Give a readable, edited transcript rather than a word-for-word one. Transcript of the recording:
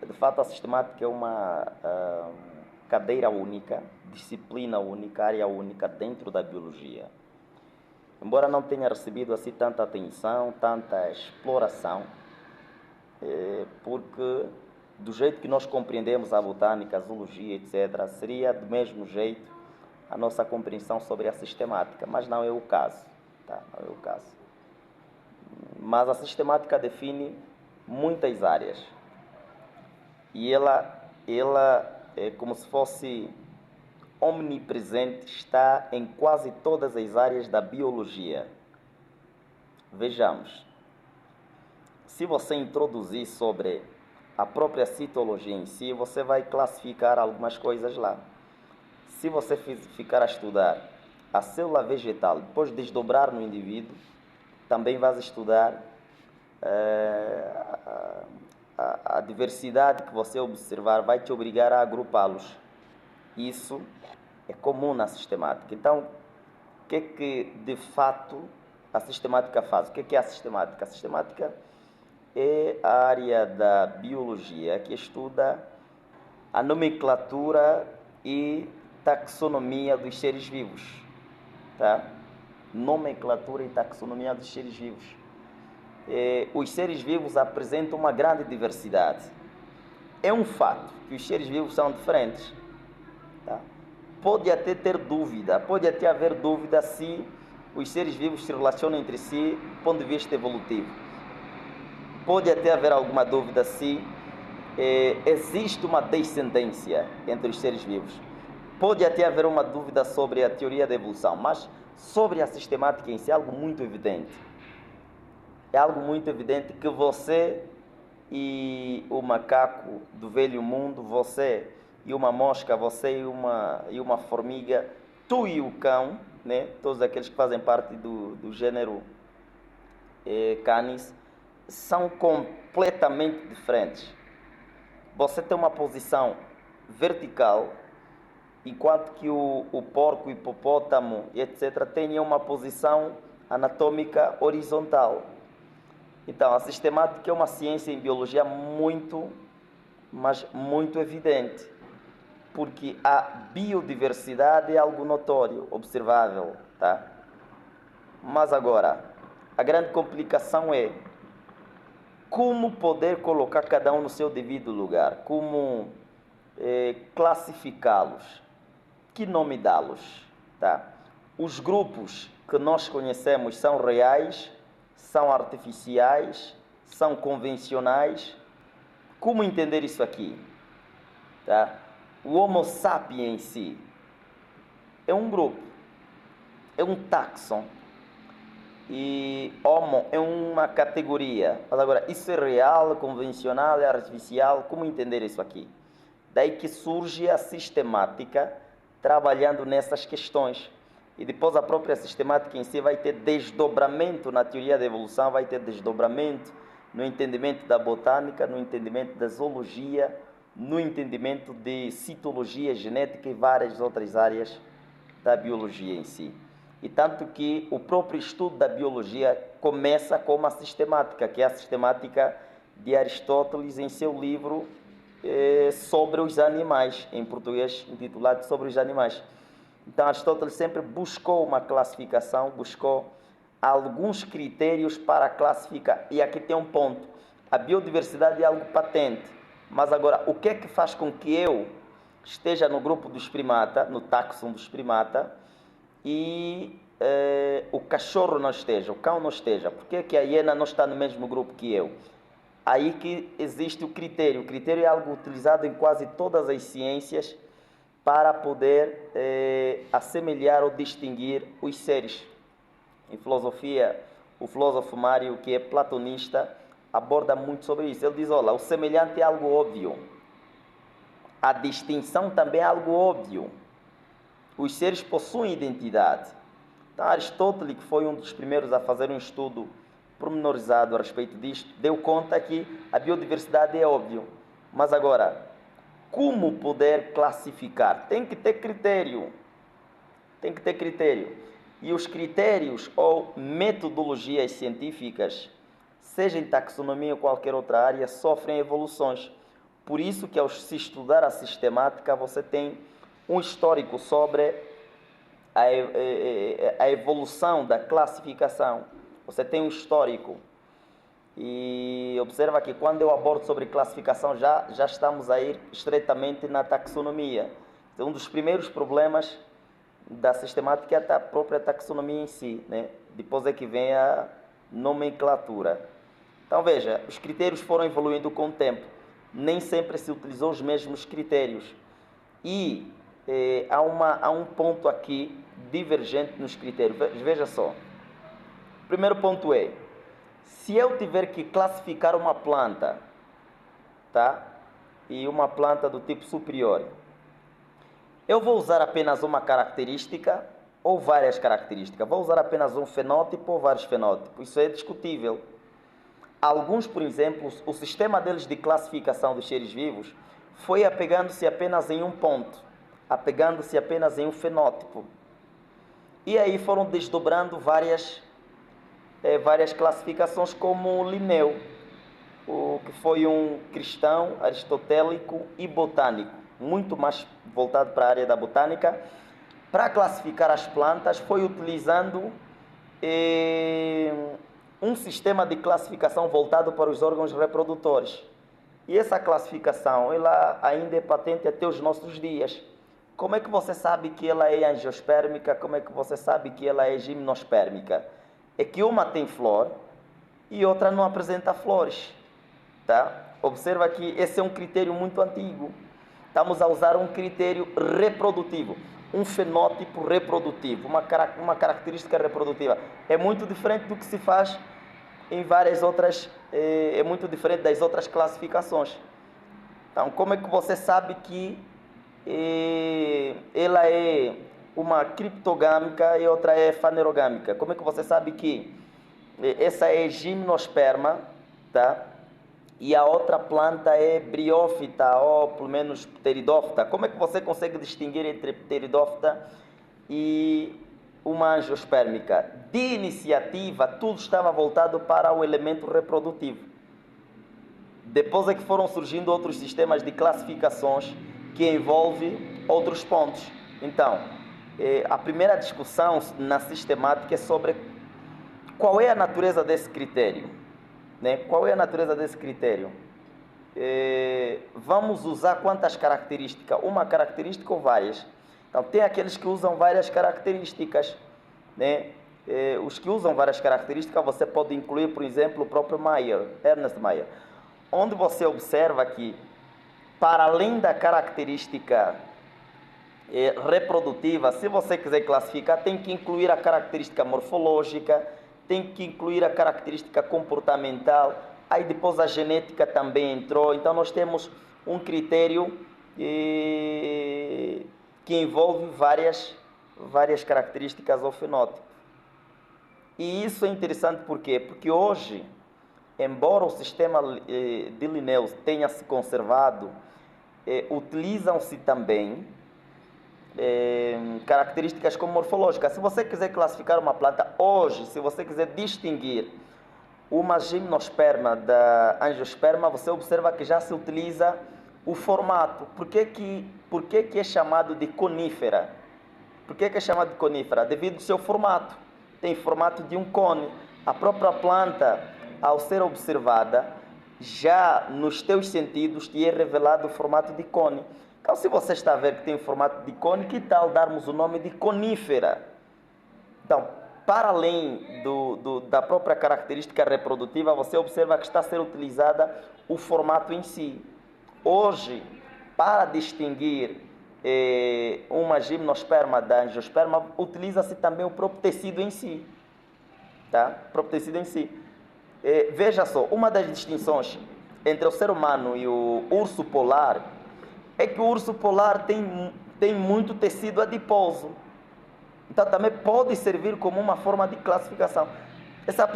de fato, a sistemática é uma cadeira única, disciplina única, área única dentro da biologia. Embora não tenha recebido assim tanta atenção, tanta exploração, porque do jeito que nós compreendemos a botânica, a zoologia, etc., seria do mesmo jeito a nossa compreensão sobre a sistemática, mas não é o caso, tá? Não é o caso. Mas a sistemática define muitas áreas e ela é como se fosse omnipresente, está em quase todas as áreas da biologia. Vejamos, se você introduzir sobre a própria citologia em si, você vai classificar algumas coisas lá. Se você ficar a estudar a célula vegetal, depois desdobrar no indivíduo, também vais estudar a diversidade que você observar, vai te obrigar a agrupá-los. Isso é comum na sistemática. Então, o que é que de fato a sistemática faz? O que é a sistemática? A sistemática é a área da biologia que estuda a nomenclatura e taxonomia dos seres vivos, tá? Nomenclatura e taxonomia dos seres vivos. Os seres vivos apresentam uma grande diversidade. É um fato que os seres vivos são diferentes, tá? Pode até haver dúvida se os seres vivos se relacionam entre si do ponto de vista evolutivo. Pode até haver alguma dúvida se existe uma descendência entre os seres vivos. Pode até haver uma dúvida sobre a teoria da evolução, mas sobre a sistemática em si é algo muito evidente. É algo muito evidente que você e o macaco do velho mundo, você e uma mosca, você e uma formiga, tu e o cão, né? Todos aqueles que fazem parte do gênero Canis, são completamente diferentes. Você tem uma posição vertical, enquanto que o porco, o hipopótamo, etc., tenham uma posição anatômica horizontal. Então, a sistemática é uma ciência em biologia muito, mas muito evidente, porque a biodiversidade é algo notório, observável, tá? Mas agora, a grande complicação é como poder colocar cada um no seu devido lugar, como classificá-los, que nome dá-los, tá? Os grupos que nós conhecemos são reais, são artificiais, são convencionais. Como entender isso aqui? Tá? O Homo sapiens em si é um grupo, é um táxon. E Homo é uma categoria. Mas agora, isso é real, convencional, é artificial? Como entender isso aqui? Daí que surge a sistemática trabalhando nessas questões. E depois a própria sistemática em si vai ter desdobramento na teoria da evolução, vai ter desdobramento no entendimento da botânica, no entendimento da zoologia, no entendimento de citologia, genética e várias outras áreas da biologia em si. E tanto que o próprio estudo da biologia começa com uma sistemática, que é a sistemática de Aristóteles em seu livro sobre os animais, em português intitulado Sobre os Animais. Então Aristóteles sempre buscou uma classificação, buscou alguns critérios para classificar. E aqui tem um ponto, a biodiversidade é algo patente, mas agora o que é que faz com que eu esteja no grupo dos primatas, no táxon dos primatas, e o cachorro não esteja, o cão não esteja? Por que a hiena não está no mesmo grupo que eu? Aí que existe o critério. O critério é algo utilizado em quase todas as ciências para poder assemelhar ou distinguir os seres. Em filosofia, o filósofo Mário, que é platonista, aborda muito sobre isso. Ele diz, olha, o semelhante é algo óbvio. A distinção também é algo óbvio. Os seres possuem identidade. Então, Aristóteles, que foi um dos primeiros a fazer um estudo pormenorizado a respeito disto, deu conta que a biodiversidade é óbvio. Mas agora, como poder classificar? Tem que ter critério. Tem que ter critério. E os critérios ou metodologias científicas, seja em taxonomia ou qualquer outra área, sofrem evoluções. Por isso que, ao se estudar a sistemática, você tem um histórico sobre a evolução da classificação. Você tem um histórico. E observa que quando eu abordo sobre classificação, já estamos a ir estreitamente na taxonomia. Então, um dos primeiros problemas da sistemática é a própria taxonomia em si, né? Depois é que vem a nomenclatura. Então, veja, os critérios foram evoluindo com o tempo. Nem sempre se utilizou os mesmos critérios. E há um ponto aqui divergente nos critérios. Veja só. O primeiro ponto é, se eu tiver que classificar uma planta, tá? E uma planta do tipo superior, eu vou usar apenas uma característica ou várias características? Vou usar apenas um fenótipo ou vários fenótipos? Isso é discutível. Alguns, por exemplo, o sistema deles de classificação dos seres vivos foi apegando-se apenas em um ponto, apegando-se apenas em um fenótipo. E aí foram desdobrando várias classificações, como Linneu, que foi um cristão aristotélico e botânico, muito mais voltado para a área da botânica. Para classificar as plantas, foi utilizando um sistema de classificação voltado para os órgãos reprodutores. E essa classificação, ela ainda é patente até os nossos dias. Como é que você sabe que ela é angiospermica? Como é que você sabe que ela é gimnospermica? É que uma tem flor e outra não apresenta flores, tá? Observa que esse é um critério muito antigo. Estamos a usar um critério reprodutivo, um fenótipo reprodutivo, uma característica reprodutiva. É muito diferente do que se faz em várias outras, é muito diferente das outras classificações. Então, como é que você sabe que ela é uma criptogâmica e outra é fanerogâmica? Como é que você sabe que essa é gimnosperma, tá? E a outra planta é briófita ou pelo menos pteridófita? Como é que você consegue distinguir entre pteridófita e uma angiospermica? De iniciativa, tudo estava voltado para o elemento reprodutivo. Depois é que foram surgindo outros sistemas de classificações que envolvem outros pontos. Então, a primeira discussão na sistemática é sobre qual é a natureza desse critério. Né? Qual é a natureza desse critério? Vamos usar quantas características? Uma característica ou várias? Então, tem aqueles que usam várias características, né? Os que usam várias características, você pode incluir, por exemplo, o próprio Ernest Mayr, onde você observa que, para além da característica reprodutiva, se você quiser classificar, tem que incluir a característica morfológica, tem que incluir a característica comportamental, aí depois a genética também entrou. Então nós temos um critério que envolve várias características ou fenótipo. E isso é interessante por quê? Porque hoje, embora o sistema de Linneu tenha se conservado, utilizam-se também características como morfológicas. Se você quiser classificar uma planta hoje, se você quiser distinguir uma gimnosperma da angiosperma, você observa que já se utiliza o formato. Por que é chamado de conífera? Por que é chamado de conífera? Devido ao seu formato. Tem formato de um cone. A própria planta, ao ser observada, já nos teus sentidos te é revelado o formato de cone. Então, se você está a ver que tem o formato de cone, que tal darmos o nome de conífera? Então, para além da própria característica reprodutiva, você observa que está a ser utilizada o formato em si. Hoje, para distinguir uma gimnosperma da angiosperma, utiliza-se também o próprio tecido em si. Tá? O próprio tecido em si. Veja só, uma das distinções entre o ser humano e o urso polar é que o urso polar tem muito tecido adiposo. Então também pode servir como uma forma de classificação. Essa